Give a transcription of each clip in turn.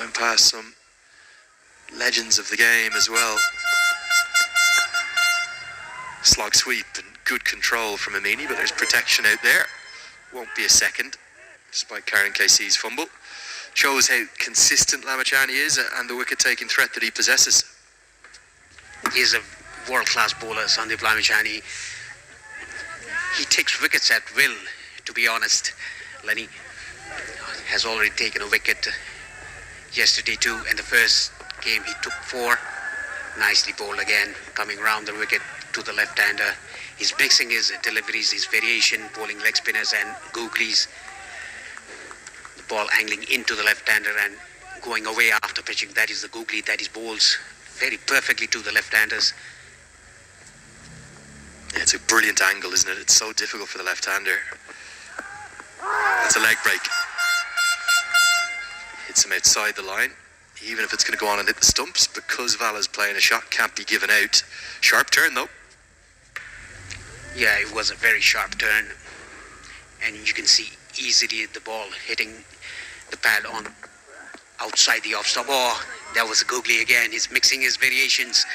Going past some legends of the game as well. Slog sweep and good control from Amini, but there's protection out there. Won't be a second, despite Karen KC's fumble. Shows how consistent Lamachani is and the wicket-taking threat that he possesses. He's a world-class bowler, Sandeep Lamachani. He takes wickets at will, to be honest. Lenny has already taken a wicket yesterday too. In the first game, he took 4. Nicely bowled again, coming round the wicket to the left-hander. He's mixing his deliveries, his variation, bowling leg spinners and googlies. The ball angling into the left-hander and going away after pitching. That is the googly that he bowls very perfectly to the left-handers. Yeah, it's a brilliant angle, isn't it? It's so difficult for the left-hander. That's a leg break. Hits him outside the line. Even if it's going to go on and hit the stumps, because Vala's playing a shot, can't be given out. Sharp turn, though. Yeah, it was a very sharp turn. And you can see easily the ball hitting the pad on outside the off-stop. Oh, that was a googly again. He's mixing his variations.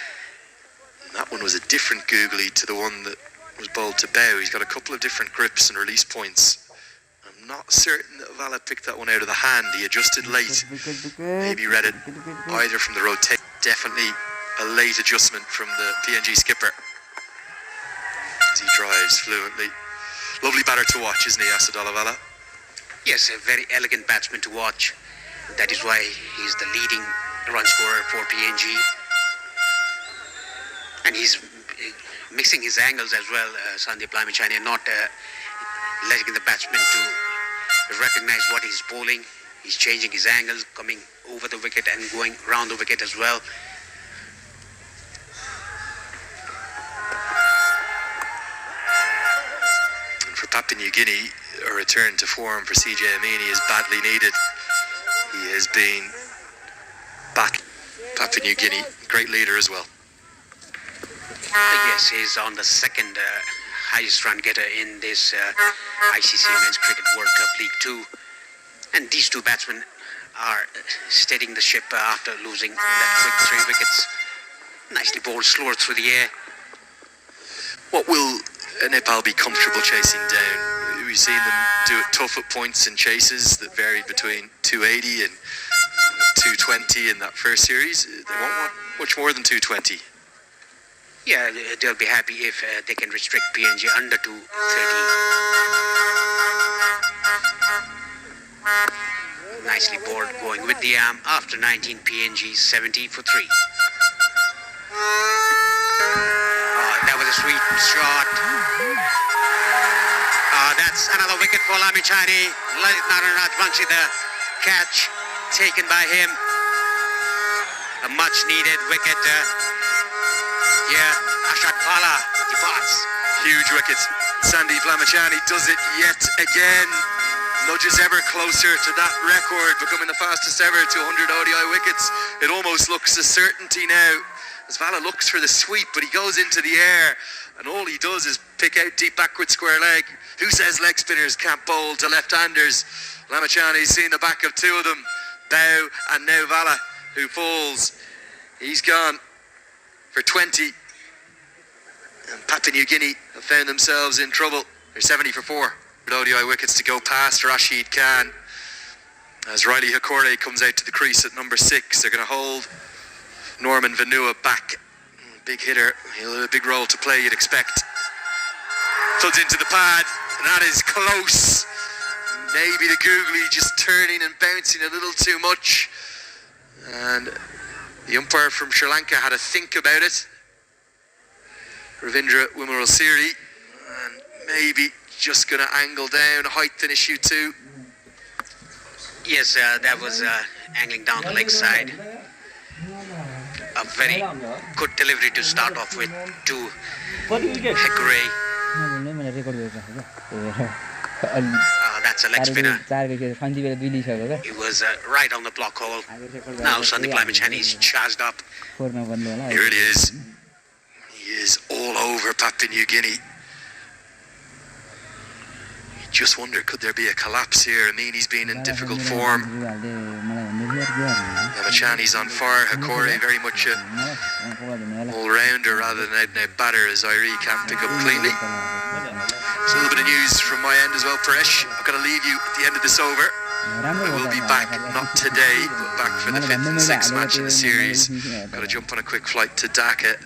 And that one was a different googly to the one that was bowled to Bow. He's got a couple of different grips and release points. I'm not certain that Vala picked that one out of the hand. He adjusted late. Maybe read it either from the rotate. Definitely a late adjustment from the PNG skipper as he drives fluently. Lovely batter to watch, isn't he, Asadullah Vala? Yes, a very elegant batsman to watch. That is why he's the leading run scorer for PNG. And he's mixing his angles as well, Sandeep Lamachani, and not letting the batsman to recognize what he's bowling. He's changing his angles, coming over the wicket and going round the wicket as well. And for Papua New Guinea, a return to form for CJ Amini is badly needed. He has been back. Papua New Guinea, great leader as well. Yes, he's on the second highest run getter in this ICC Men's Cricket World Cup League 2. And these two batsmen are steadying the ship after losing that quick 3 wickets. Nicely bowled, slower through the air. What will Nepal be comfortable chasing down? We've seen them do it tough at points in chases that varied between 280 and 220 in that first series. They won't want much more than 220. Yeah, they'll be happy if they can restrict PNG under 230. Nicely bowled, going with the arm after 19 PNG 70 for 3. That was a sweet shot. That's another wicket for Lamachani. Naranath Vanshi, the catch taken by him. A much needed wicket. Ashad Vala departs. Huge wicket. Sandeep Lamachani does it yet again. Nudges ever closer to that record, becoming the fastest ever to 100 ODI wickets. It almost looks a certainty now as Vala looks for the sweep, but he goes into the air and all he does is pick out deep backward square leg. Who says leg spinners can't bowl to left-handers? Lamachani's seen the back of 2 of them. Bow and now Vala, who falls. He's gone for 20. And Papua New Guinea have found themselves in trouble. They're 70 for 4. ODI wickets to go past Rashid Khan as Riley Hakore comes out to the crease at number 6. They're going to hold Norman Vanua back. Big hitter. He'll have a big role to play, you'd expect. Floods into the pad, and that is close. Maybe the googly just turning and bouncing a little too much. And the umpire from Sri Lanka had a think about it. Ravindra Wimarasiri, and maybe just going to angle down, height an issue too. Yes, that was angling down the leg side. A very good delivery to start off with to Hekure. That's a leg spinner. He was right on the block hole. Now Sandeep Lamachani is charged up. He really is. He is all over Papua New Guinea. just wonder, could there be a collapse here? Amini's been in difficult form. Lamachani's on fire. Hakori very much a all-rounder rather than out-and-out batter, as Irie can't pick up cleanly. So a little bit of news from my end as well, Paresh. I've got to leave you at the end of this over. I will be back, not today, but back for the 5th and 6th match in the series. Got to jump on a quick flight to Dhaka,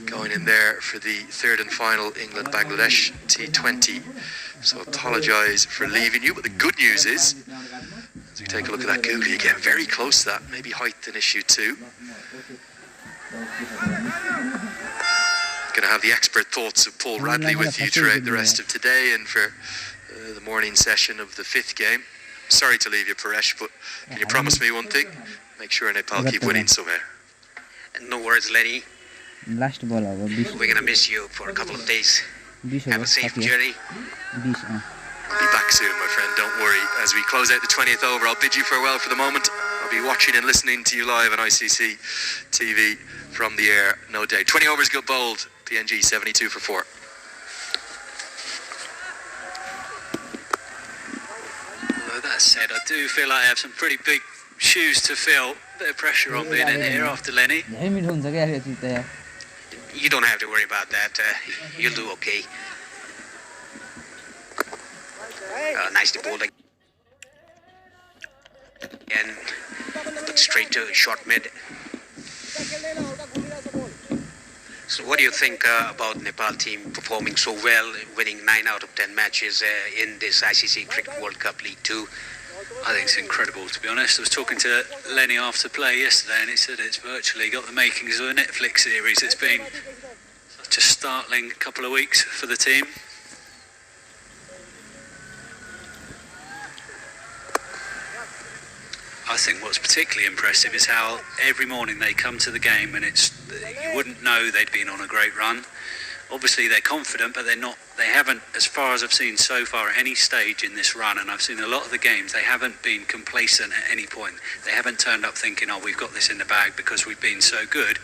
going in there for the 3rd and final England-Bangladesh T20. So apologise for leaving you, but the good news is, as we take a look at that googly again, very close to that, maybe height an issue too. Going to have the expert thoughts of Paul Radley with you throughout the rest of today and for the morning session of the 5th game. Sorry to leave you, Paresh, but can you promise me one thing? Make sure Nepal keep winning somehow. No worries, Lenny. We're going to miss you for a couple of days. Have a safe journey. I'll be back soon, my friend, don't worry. As we close out the 20th over, I'll bid you farewell for the moment. I'll be watching and listening to you live on ICC TV from the air, no doubt. 20 overs got bowled, PNG 72 for 4. That said, I do feel like I have some pretty big shoes to fill. Bit of pressure on being in here after Lenny. You don't have to worry about that. You'll do okay. Nice to bowl again, but straight to short mid. So what do you think about Nepal team performing so well, winning 9 out of 10 matches in this ICC Cricket World Cup League 2? I think it's incredible, to be honest. I was talking to Lenny after play yesterday, and he said it's virtually got the makings of a Netflix series. It's been such a startling couple of weeks for the team. I think what's particularly impressive is how every morning they come to the game and you wouldn't know they'd been on a great run. Obviously they're confident, but they haven't, as far as I've seen so far at any stage in this run, and I've seen a lot of the games, they haven't been complacent at any point. They haven't turned up thinking, oh, we've got this in the bag because we've been so good.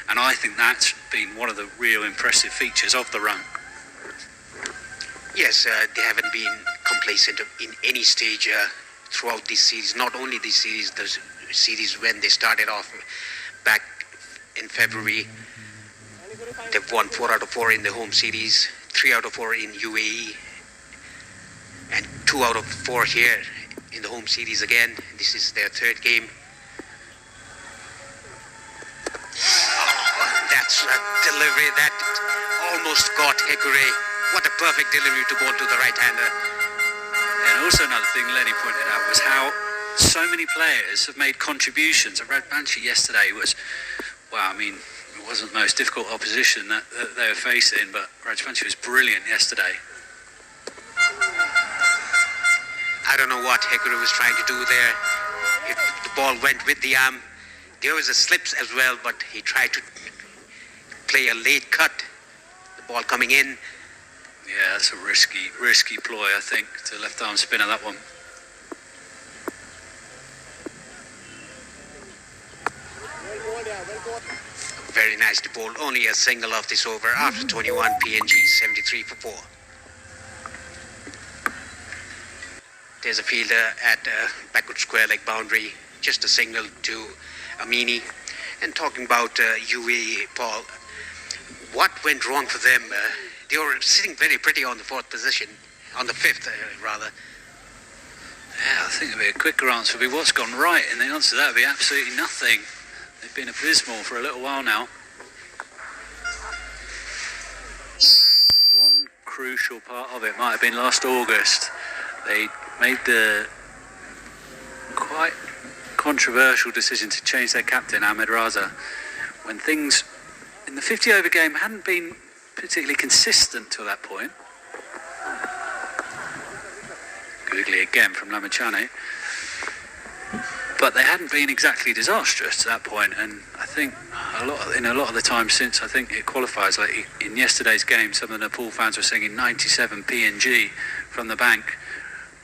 And I think that's been one of the real impressive features of the run. Yes, they haven't been complacent in any stage throughout this series. Not only this series, the series when they started off back in February. They've won 4 out of 4 in the home series, 3 out of 4 in UAE, and 2 out of 4 here in the home series again. This is their 3rd game. Oh, that's a delivery that almost got Hekure. What a perfect delivery to bowl to the right-hander. And also another thing Lenny pointed out was how so many players have made contributions. Rajbanshi yesterday was, well, I mean, it wasn't the most difficult opposition that they were facing, but Rajbanshi was brilliant yesterday. I don't know what Hekure was trying to do there. If the ball went with the arm, there was a slips as well, but he tried to play a late cut. The ball coming in. Yeah, that's a risky ploy, I think, to left-arm spinner, that one. Very nice to bowl. Only a single off this over after 21. PNG 73 for 4. There's a fielder at backward square leg boundary. Just a single to Amini. And talking about UAE, Paul, what went wrong for them? They were sitting very pretty on the 4th position, on the 5th rather. Yeah, I think it'd be a quicker answer would be what's gone right, and the answer to that would be absolutely nothing. They've been abysmal for a little while now. One crucial part of it might have been last August. They made the quite controversial decision to change their captain, Ahmed Raza, when things in the 50 over game hadn't been particularly consistent to that point. Googly again from Lamachane. But they hadn't been exactly disastrous to that point, and I think in a lot of the time since, I think it qualifies. Like in yesterday's game, some of the Nepal fans were singing 97 PNG from the bank,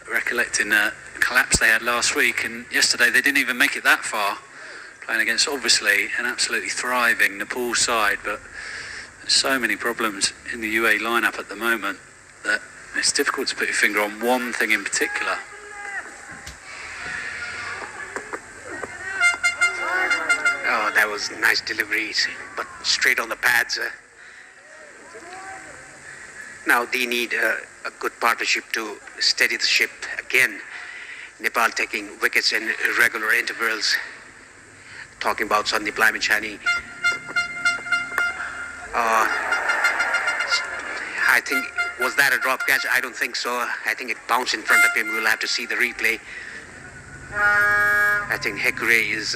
recollecting the collapse they had last week, and yesterday they didn't even make it that far, playing against obviously an absolutely thriving Nepal side, but so many problems in the UAE lineup at the moment that It's difficult to put your finger on one thing in particular. Oh, that was nice deliveries, but straight on the pads. Now they need a good partnership to steady the ship again. Nepal taking wickets in regular intervals. Talking about Sandeep Lamichhane. I think, was that a drop catch? I don't think so. I think it bounced in front of him. We'll have to see the replay. I think Hekure is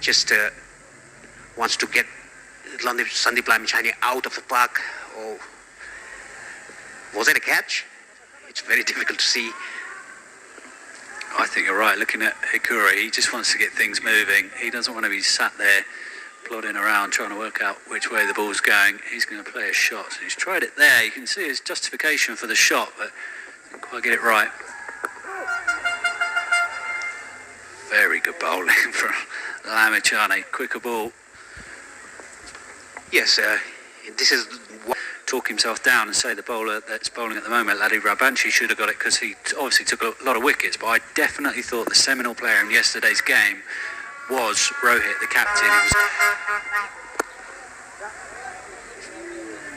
just wants to get Sandeep Lamichhane out of the park. Oh, was it a catch? It's very difficult to see. I think you're right. Looking at Hikura, he just wants to get things moving. He doesn't want to be sat there plodding around trying to work out which way the ball's going. He's going to play a shot. So he's tried it there. You can see his justification for the shot, but didn't quite get it right. Very good bowling from Lamichhane. Quicker ball. Yes, this is Talk himself down and say the bowler that's bowling at the moment, Ladi Rabanchi, should have got it because he obviously took a lot of wickets, but I definitely thought the seminal player in yesterday's game was Rohit, the captain. It was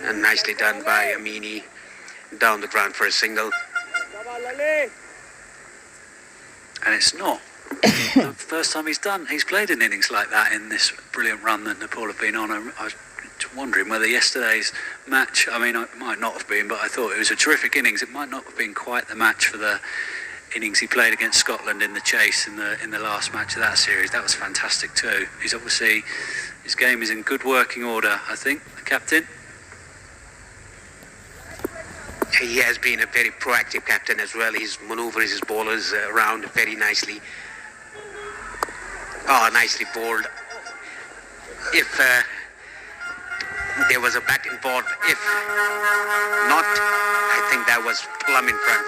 and nicely done by Amini down the ground for a single. And it's not the first time he's played an innings like that in this brilliant run that Nepal have been on. I was wondering whether yesterday's match, I mean, it might not have been, but I thought it was a terrific innings. It might not have been quite the match for the innings he played against Scotland in the chase in the last match of that series. That was fantastic too. He's obviously, his game is in good working order, I think, the captain. He has been a very proactive captain as well. He maneuvers his bowlers around very nicely. Oh, nicely bowled. If there was a bat involved, if not, I think that was plumb in front.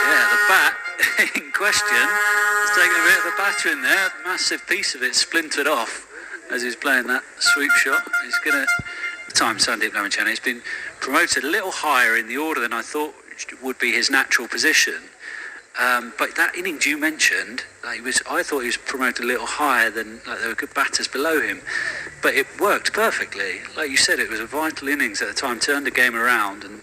Yeah, the bat in question has taken a bit of a batter in there. A massive piece of it splintered off as he's playing that sweep shot. He's going to time Sandeep Lamichhane. He's been promoted a little higher in the order than I thought would be his natural position. But that innings you mentioned, I thought he was promoted a little higher than, there were good batters below him. But it worked perfectly. Like you said, it was a vital innings at the time, turned the game around and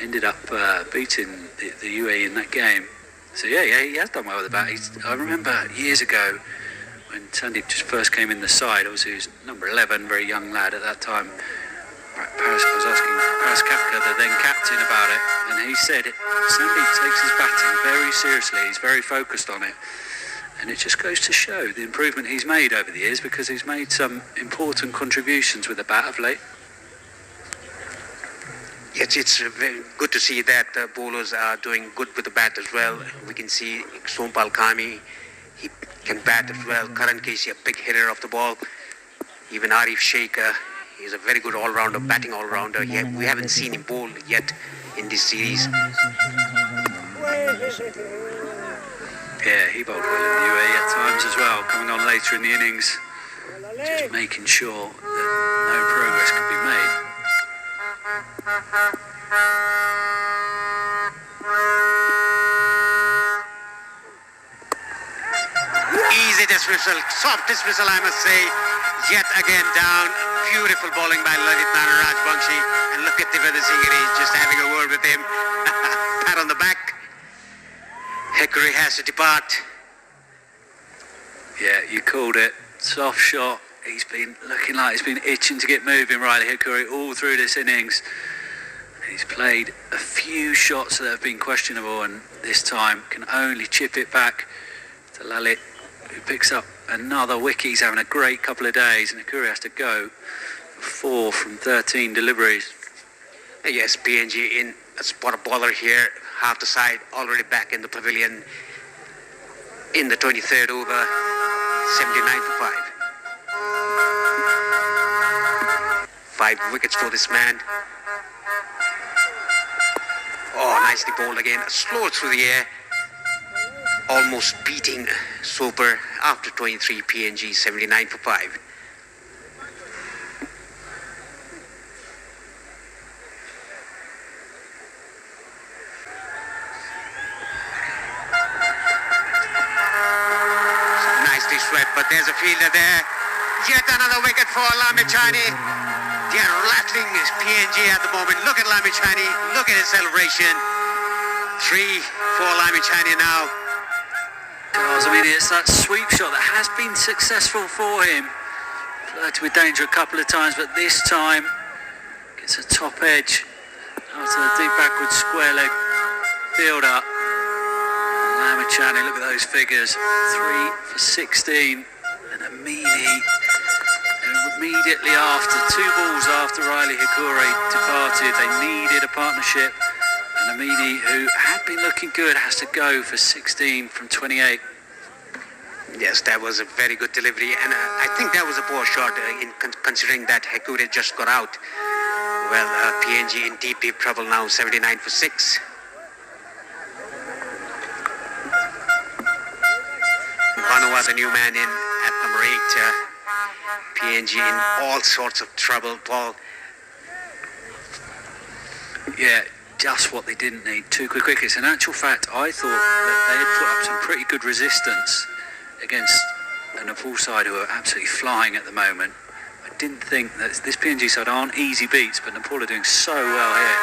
ended up beating the UAE in that game. So yeah, he has done well with the bat. I remember years ago when Sandeep just first came in the side, obviously he was number 11, very young lad at that time. I was asking Paris Kapka, the then captain, about it, and he said Sandeep takes his batting very seriously. He's very focused on it, and it just goes to show the improvement he's made over the years, because he's made some important contributions with the bat of late. Yes, it's very good to see that bowlers are doing good with the bat as well. We can see Sompal Kami, he can bat as well. Karan Casey, a big hitter of the ball. Even Arif Sheikh, he's a very good all-rounder, batting all-rounder. We haven't seen him bowl yet in this series. Yeah, he bowled well in the UAE at times as well, coming on later in the innings, just making sure that no progress could be made. Easy dismissal, soft dismissal, I must say. Yet again down. Beautiful bowling by Lalit Rajbanshi. And look at Devendra Singh, he's just having a word with him. Pat on the back. Hickory has to depart. Yeah, you called it. Soft shot. He's been looking like he's been itching to get moving, Riley Hickory, all through this innings. He's played a few shots that have been questionable, and this time can only chip it back to Lalit, who picks up another wicket. He's having a great couple of days, and Hickory has to go for 4 from 13 deliveries. Yes, PNG in a spot bowler here, half the side, already back in the pavilion in the 23rd over, 79 for 5. 5 wickets for this man. Oh, nicely bowled again. Slow through the air. Almost beating Soper after 23. PNG 79 for 5. but there's a fielder there. Yet another wicket for Lamichhane. They are rattling his PNG at the moment. Look at Lamichhane. Look at his celebration. 3 for Lamichhane now. I mean, it's that sweep shot that has been successful for him. Flirted with danger a couple of times, but this time gets a top edge after the deep backward square leg fielder. Lamichhane, look at those figures. 3 for 16 and a meanie. Immediately after, 2 balls after Riley Hikore departed, they needed a partnership. And Amini, who had been looking good, has to go for 16 from 28. Yes, that was a very good delivery, and I think that was a poor shot considering that Hikore just got out. Well, PNG in deep trouble now, 79 for 6. Vanua, the new man in at number 8. PNG in all sorts of trouble, Paul. Yeah, just what they didn't need. 2 quick wickets. In actual fact, I thought that they had put up some pretty good resistance against the Nepal side, who are absolutely flying at the moment. I didn't think that this PNG side aren't easy beats, but Nepal are doing so well here.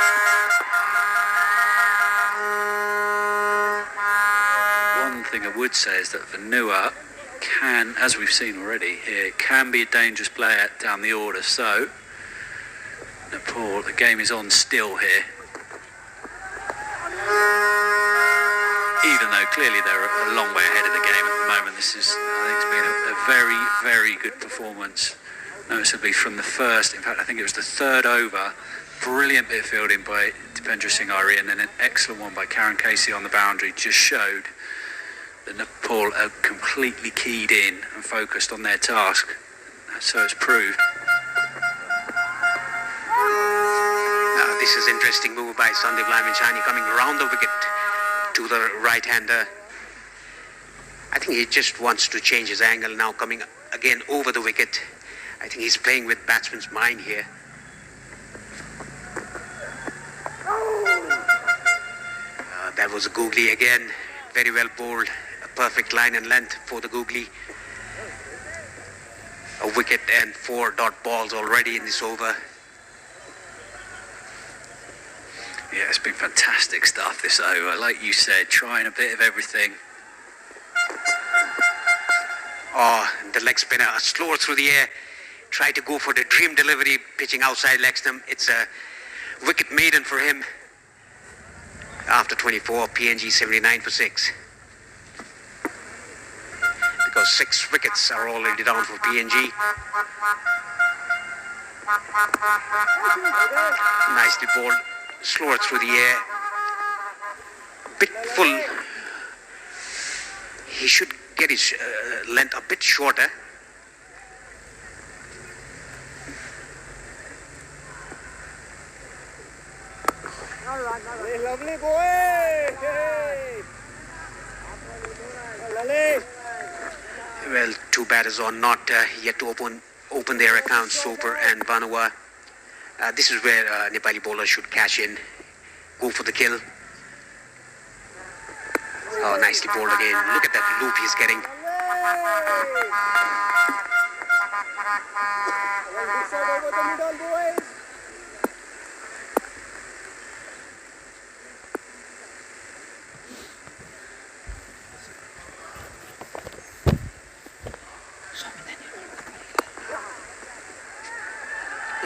One thing I would say is that Vanua can, as we've seen already here, can be a dangerous player down the order. So Nepal, the game is on still here. Even though clearly they're a long way ahead of the game at the moment, this is, I think, it's been a very, very good performance. Noticeably from the first, in fact, I think it was the 3rd over. Brilliant bit of fielding by Dipendra Singh Ari, and then an excellent one by Karen Casey on the boundary. Just showed that Nepal are completely keyed in and focused on their task. So it's proved. Now, this is interesting move by Sandeep Lamichhane coming around the wicket to the right-hander. I think he just wants to change his angle now, coming again over the wicket. I think he's playing with batsman's mind here. That was a googly again. Very well bowled. A perfect line and length for the googly. A wicket and 4 dot balls already in this over. Yeah, it's been fantastic stuff this over. Like you said, trying a bit of everything. Oh, the leg spinner, slower through the air. Tried to go for the dream delivery, pitching outside leg stump. It's a wicket maiden for him. After 24, PNG 79 for 6. Because 6 wickets are already down for PNG. Nicely bowled, slower through the air. Bit full. He should get his length a bit shorter. Lovely boy. Well, 2 batters are not yet to open their accounts, Soper and Vanua. This is where Nepali bowlers should cash in, go for the kill. Oh, nicely bowled again. Look at that loop he's getting.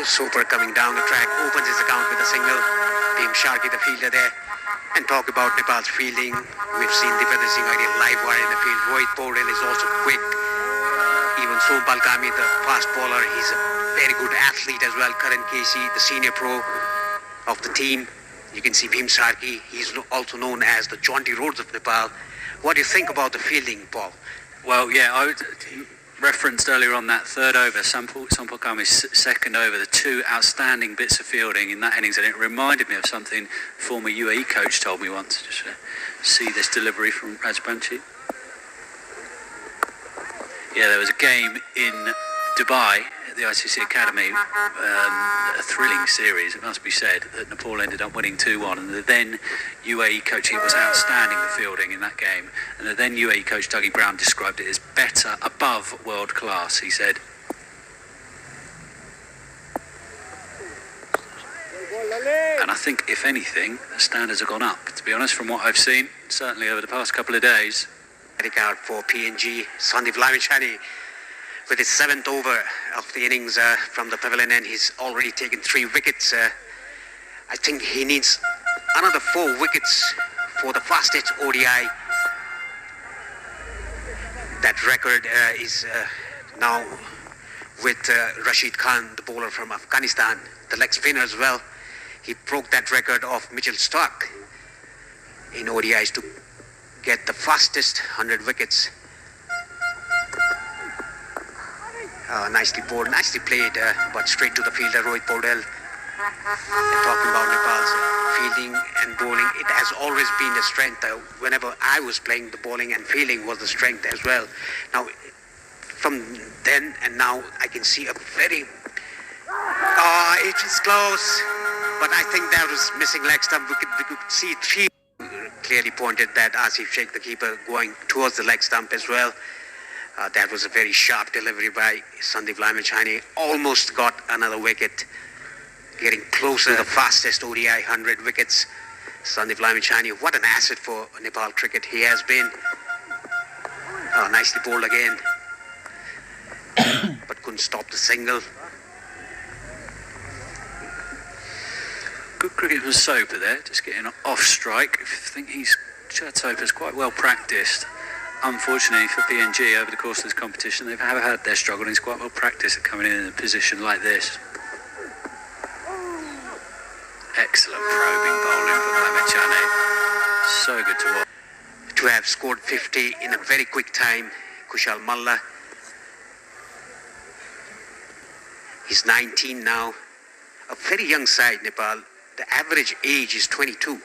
Soper coming down the track, opens his account with a single. Bhim Sharkey, the fielder there. And talk about Nepal's fielding. We've seen Dipendra Singh Ari live wire in the field. Rohit Paudel is also quick. Even Sompal Kami, the fast bowler, he's a very good athlete as well. Karan Casey, the senior pro of the team. You can see Bhim Sharkey, he's also known as the Jaunty Rhodes of Nepal. What do you think about the fielding, Paul? Well, yeah, I referenced earlier on that 3rd over, Sampal Kami's 2nd over, the 2 outstanding bits of fielding in that innings, and it reminded me of something former UAE coach told me once. Just see this delivery from Rajbanshi. Yeah, there was a game in Dubai at the ICC Academy, a thrilling series, it must be said, that Nepal ended up winning 2-1, and the then UAE coach, he was outstanding the fielding in that game, and the then UAE coach Dougie Brown described it as better but above world class, he said. And I think, if anything, the standards have gone up, to be honest, from what I've seen, certainly over the past couple of days. Card for PNG, Sandeep Lamachani, with his 7th over of the innings from the pavilion end. He's already taken 3 wickets. I think he needs another 4 wickets for the fastest ODI. That record is now with Rashid Khan, the bowler from Afghanistan, the leg spinner as well. He broke that record of Mitchell Stark in ODIs to get the fastest 100 wickets. Nicely bowled, nicely played, but straight to the fielder, Rohit Paudel. Talking about Nepal's fielding and bowling, it has always been a strength. Whenever I was playing, the bowling and fielding was the strength as well. Now, from then and now, I can see a very... it is close, but I think that was missing leg stump. We could see 3 clearly pointed that Asif Sheikh, the keeper, going towards the leg stump as well. That was a very sharp delivery by Sandeep Lamachani. Almost got another wicket. Getting closer to the fastest ODI 100 wickets. Sandeep Lamachani, what an asset for Nepal cricket he has been. Nicely bowled again. But couldn't stop the single. Good cricket from Soper there, just getting off strike. I think Soper's quite well practiced. Unfortunately for PNG, over the course of this competition, they've had their struggle, and he's quite well practiced at coming in a position like this. Excellent probing bowling from Lamachani. So good to watch. To have scored 50 in a very quick time, Kushal Malla. He's 19 now. A very young side, Nepal. The average age is 22.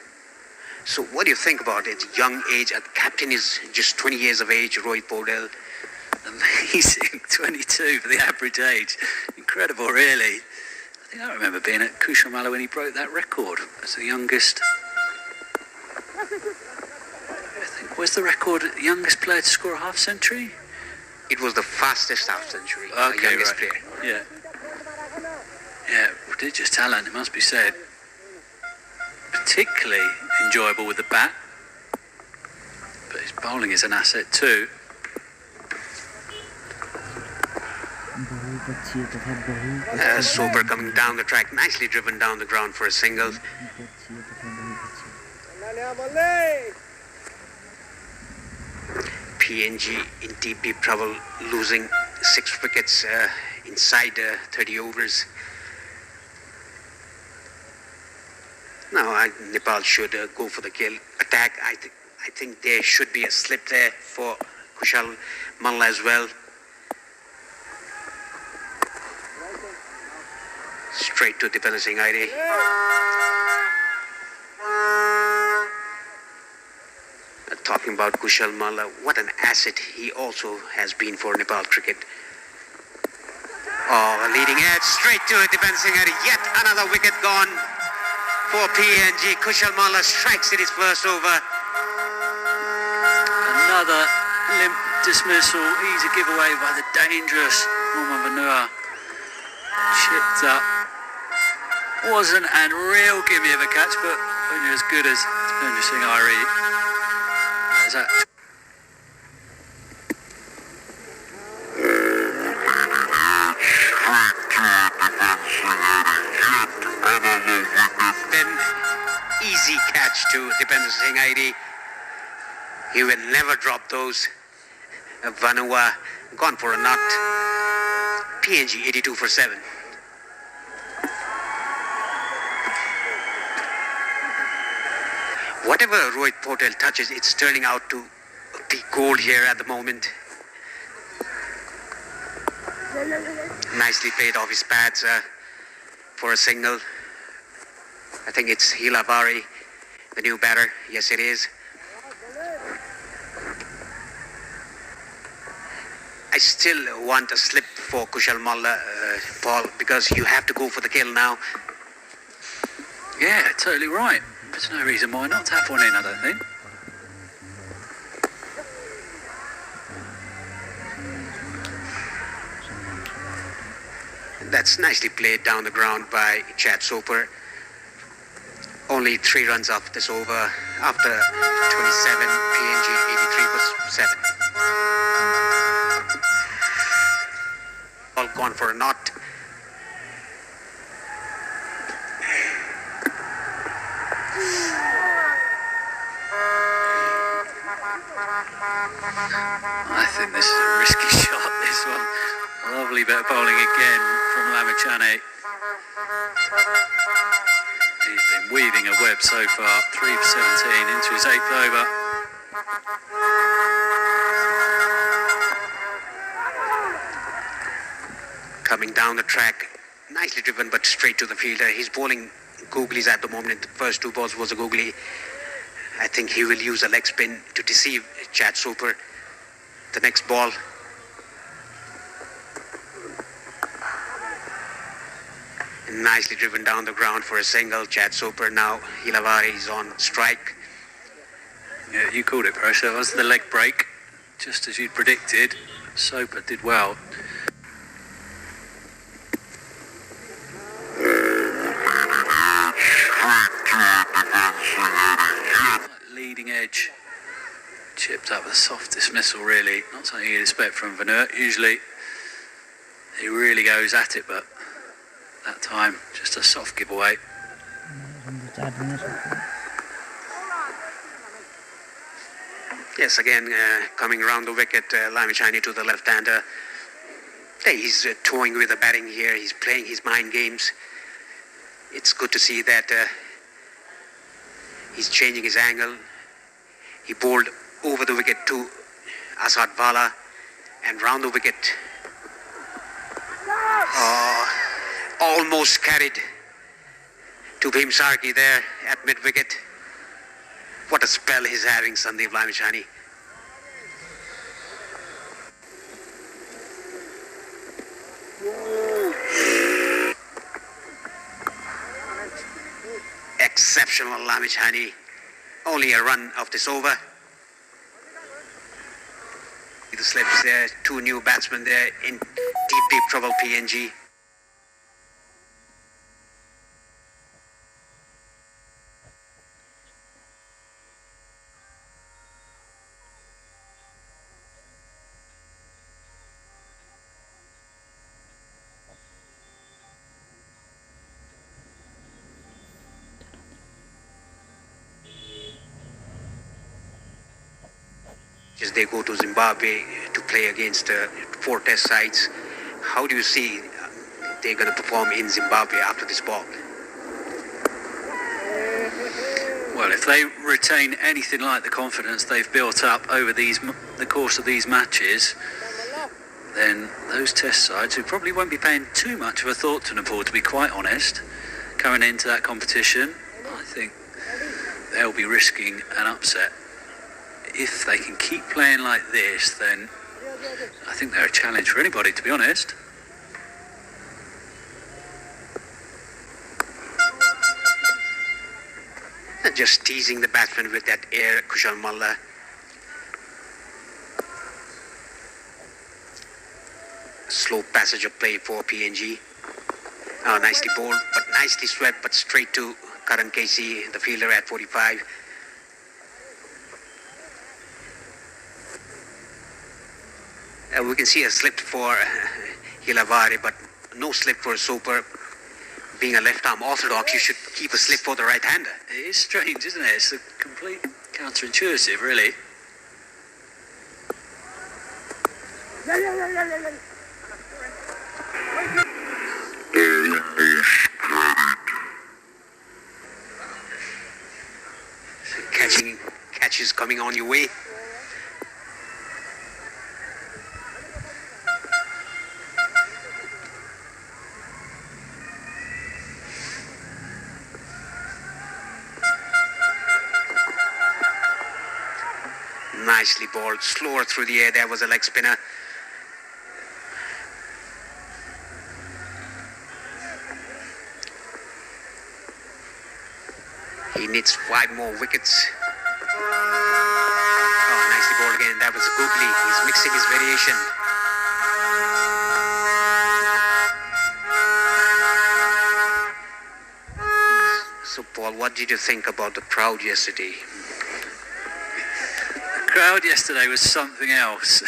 So what do you think about it? Young age, the captain is just 20 years of age, Rohit Paudel. Amazing, 22 for the average age. Incredible, really. I remember being at Kushal Malla when he broke that record as the youngest. I think, was the record the youngest player to score a half century? It was the fastest half century, Okay, youngest right. player. Yeah, prodigious talent, it must be said. Particularly enjoyable with the bat, but his bowling is an asset too. Soper coming down the track, nicely driven down the ground for a single. PNG in deep trouble, losing 6 wickets inside 30 overs. Now Nepal should go for the kill attack. I think there should be a slip there for Kushal Malla as well. Straight to Dipender Singh Aire. Talking about Kushal Malla, what an asset he also has been for Nepal cricket. A leading edge, straight to Dipender Singh Aire. Yet another wicket gone for PNG. Kushal Malla strikes it his first over. Another limp dismissal, easy giveaway by the dangerous Mohammad Vanua. Chipped up. Wasn't a real gimme of a catch, but when you're as good as Dipender Singh Aire, there's that. Then easy catch to Dipender Singh Aire. He will never drop those. Vanua gone for a nut. PNG 82 for 7. Whatever Rohit Paudel touches, it's turning out to be gold here at the moment. Nicely played off his pads for a single. I think it's Hila Bari, the new batter. Yes, it is. I still want a slip for Kushal Malla, Paul, because you have to go for the kill now. Yeah, totally right. There's no reason why not to have one in, I don't think. That's nicely played down the ground by Chad Soper. Only 3 runs off this over after 27, PNG 83 for 7. All gone for a knot. I think this is a risky shot, this one. Lovely bit of bowling again from Lamachane. He's been weaving a web so far, 3 for 17 into his 8th over. Coming down the track, nicely driven but straight to the fielder. He's bowling googlies at the moment. The first 2 balls was a googly. I think he will use a leg spin to deceive Chad Soper. The next ball. Nicely driven down the ground for a single. Chad Soper now. Hilavari is on strike. Yeah, you called it, Pressure. That was the leg break, just as you'd predicted. Soper did well. Leading edge, chipped up a soft dismissal, really. Not something you'd expect from Vanert. Usually he really goes at it, but that time just a soft giveaway. Yes, again, coming around the wicket, Lamachane to the left-hander. He's toying with the batting here. He's playing his mind games. It's good to see that he's changing his angle. He bowled over the wicket to Asad Vala and round the wicket. Almost carried to Bhim Sarki there at mid-wicket. What a spell he's having, Sandeep Lamachane. Exceptional Lamachane. Only a run of this over. The slips there, 2 new batsmen there in deep trouble, PNG. As they go to Zimbabwe to play against 4 test sides, how do you see they're going to perform in Zimbabwe after this ball? Well, if they retain anything like the confidence they've built up over the course of these matches, then those test sides, who probably won't be paying too much of a thought to Nepal, to be quite honest, coming into that competition, I think they'll be risking an upset. If they can keep playing like this, then I think they're a challenge for anybody, to be honest. And just teasing the batsman with that air, Kushal Malla. Slow passage of play for PNG. Nicely bowled, but nicely swept, but straight to Karan Casey, the fielder at 45. We can see a slip for Hilavari, but no slip for Soper. Being a left-arm orthodox, you should keep a slip for the right-hander. It is strange, isn't it? It's a complete counterintuitive, really. Catches coming on your way. Nicely bowled, slower through the air. There was a leg spinner. He needs 5 more wickets. Nicely bowled again. That was a googly. He's mixing his variation. Paul, what did you think about the crowd yesterday? The crowd yesterday was something else.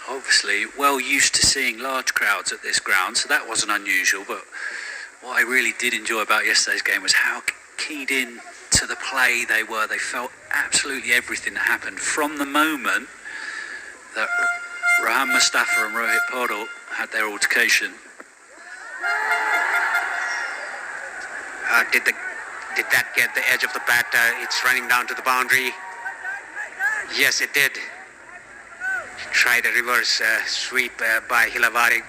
Obviously, well used to seeing large crowds at this ground, so that wasn't unusual. But what I really did enjoy about yesterday's game was how keyed in to the play they were. They felt absolutely everything that happened from the moment that Rahan Mustafa and Rohit Podal had their altercation. Did that get the edge of the bat? It's running down to the boundary. Yes, it did. Tried a reverse sweep by Hilavari.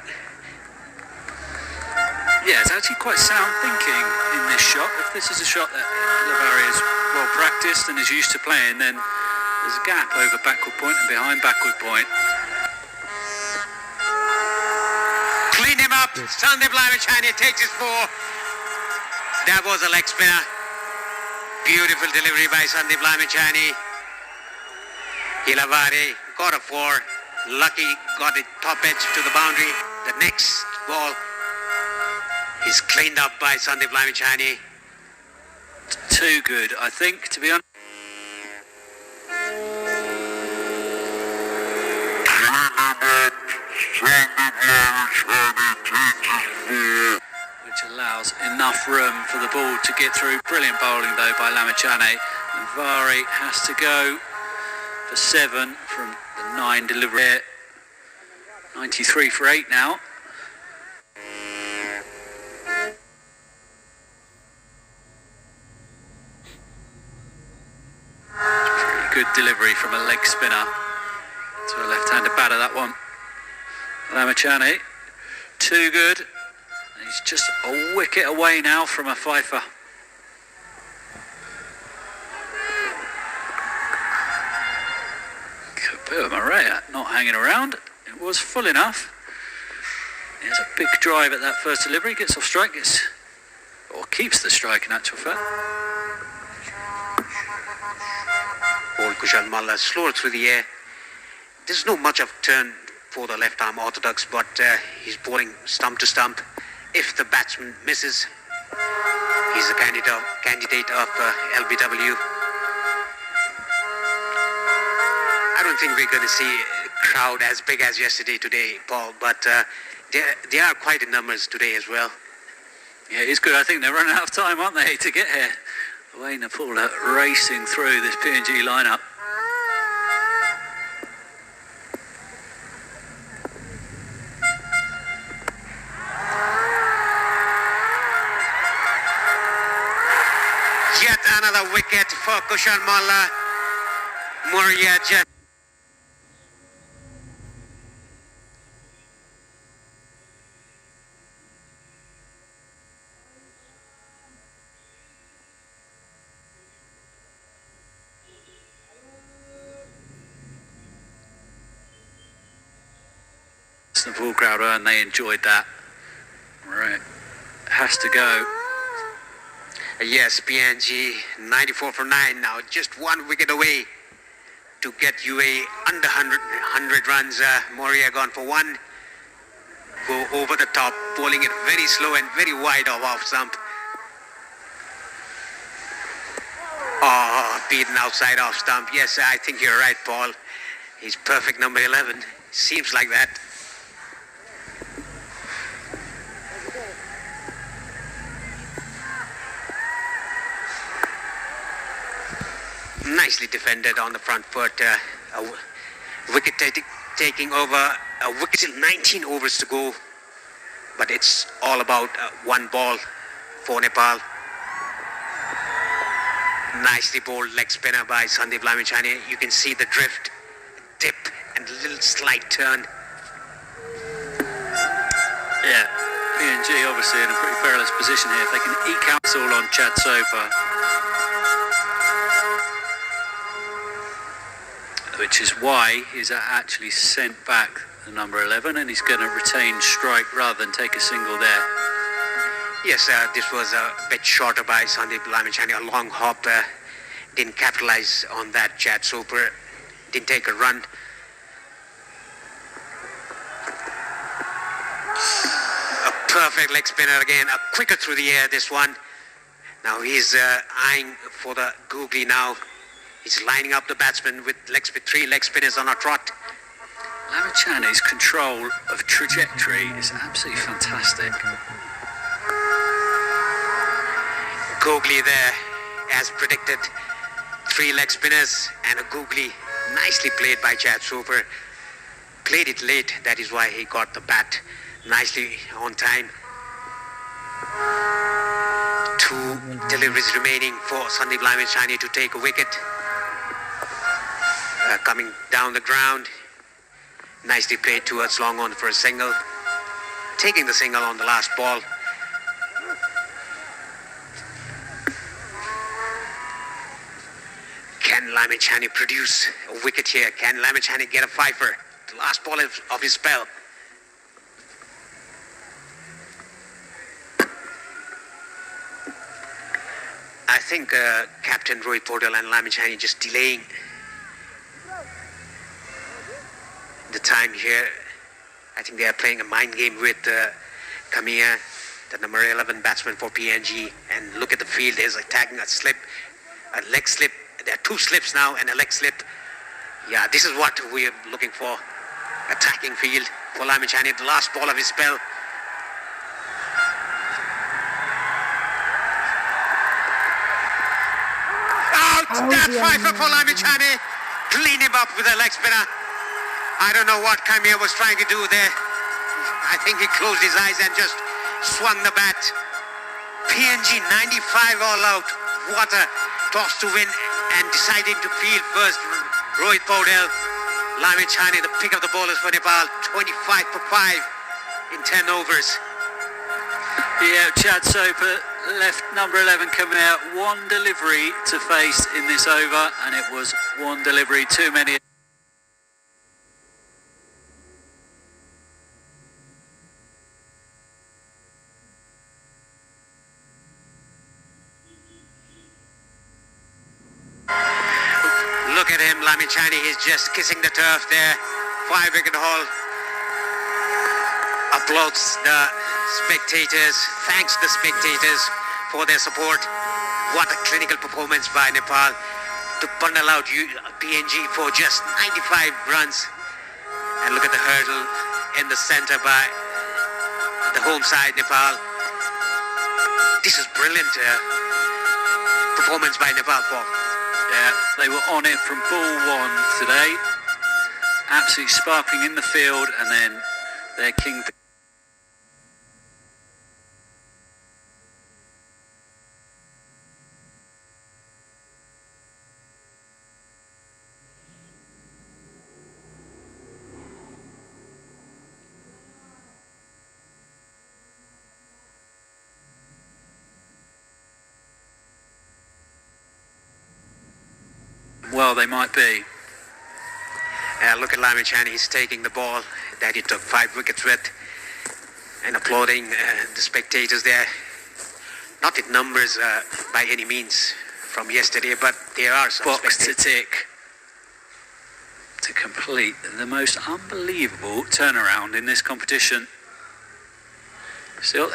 Yeah, it's actually quite sound thinking in this shot. If this is a shot that Hilavari is well practiced and is used to playing, then there's a gap over backward point and behind backward point. Clean him up. Sandeep Lamachani takes his four. That was a leg spinner. Beautiful delivery by Sandeep Lamachani. Hilavari got a four. Lucky got it top edge to the boundary. The next ball is cleaned up by Sandeep Lamachani. Too good, I think, to be honest. Which allows enough room for the ball to get through. Brilliant bowling though by Lamachani. And Vari has to go for 7 from the 9 delivery. 93 for 8 now. Pretty good delivery from a leg spinner to a left-handed batter, that one. Lamachani, too good. He's just a wicket away now from a fifer. Kapua Maria not hanging around. It was full enough. There's a big drive at that first delivery. Gets off strike, keeps the strike in actual fact. Ball Kushal Malla slower through the air. There's not much of turn for the left arm orthodox, but he's bowling stump to stump. If the batsman misses, he's a candidate of LBW. I don't think we're going to see a crowd as big as yesterday today, Paul, but they are quite in numbers today as well. Yeah, it's good. I think they're running out of time, aren't they, to get here? The way Nepal are racing through this PNG lineup. Yet another wicket for Kushal Malla. Moria just the full crowd and they enjoyed that. Right, has to go. Yes, PNG 94 for 9 now, just 1 wicket away to get UAE under 100 runs. Moria gone for 1. Go over the top, bowling it very slow and very wide off stump. Oh, beaten outside off stump. Yes, I think you're right, Paul. He's perfect number 11. Seems like that. Nicely defended on the front foot. A wicket taking over. A wicket till 19 overs to go. But it's all about 1 ball for Nepal. Nicely bowled leg spinner by Sandeep Lamachani. You can see the drift, dip, and a little slight turn. Yeah, PNG obviously in a pretty perilous position here. If they can eke out this all on Chad Soper, which is why he's actually sent back the number 11 and he's going to retain strike rather than take a single there. Yes, this was a bit shorter by Sandeep Lamachani. A long hop. Didn't capitalize on that. Chad Soper didn't take a run. perfect leg spinner again, quicker through the air this one. Now he's eyeing for the googly now. He's lining up the batsman with three leg spinners on a trot. Lamichani's control of trajectory is absolutely fantastic. Googly there, as predicted. Three leg spinners and a googly. Nicely played by Chad Super. Played it late, that is why he got the bat nicely on time. Two deliveries remaining for Sandeep Lamichani to take a wicket. Coming down the ground. Nicely played towards long on for a single. Taking the single on the last ball. Can Lamichani produce a wicket here? Can Lamichani get a fifer? The last ball of his spell. I think Captain Rohit Paudel and Lamichani just delaying the time here. I think they are playing a mind game with Kamia, the number 11 batsman for PNG. And look at the field, there's attacking a slip, a leg slip. There are two slips now and a leg slip. Yeah, this is what we're looking for. Attacking field for Lamichani, the last ball of his spell. Out! That fifer for Lamichani. Clean him up with a leg spinner. I don't know what Kamia was trying to do there. I think he closed his eyes and just swung the bat. PNG 95 all out. What a toss to win, and deciding to field first. Rohit Paudel, Lamichani, the pick of the bowlers for Nepal. 25 for 5 in 10 overs. Yeah, Chad Soper left number 11 coming out. One delivery to face in this over, and it was one delivery too many. Look at him, Lamichani, he's just kissing the turf there. 5-wicket haul. Applauds the spectators, thanks the spectators for their support. What a clinical performance by Nepal to bundle out PNG for just 95 runs. And look at the hurdle in the center by the home side, Nepal. This is brilliant performance by Nepal, Paul. Yeah, they were on it from ball one today. Absolutely sparkling in the field, and then their king. Well, they might be. Look at Lamichani, he's taking the ball that he took 5 wickets with, and applauding the spectators there. Not in numbers by any means from yesterday, but there are some Box to spectators. tick to complete the most unbelievable turnaround in this competition. Still,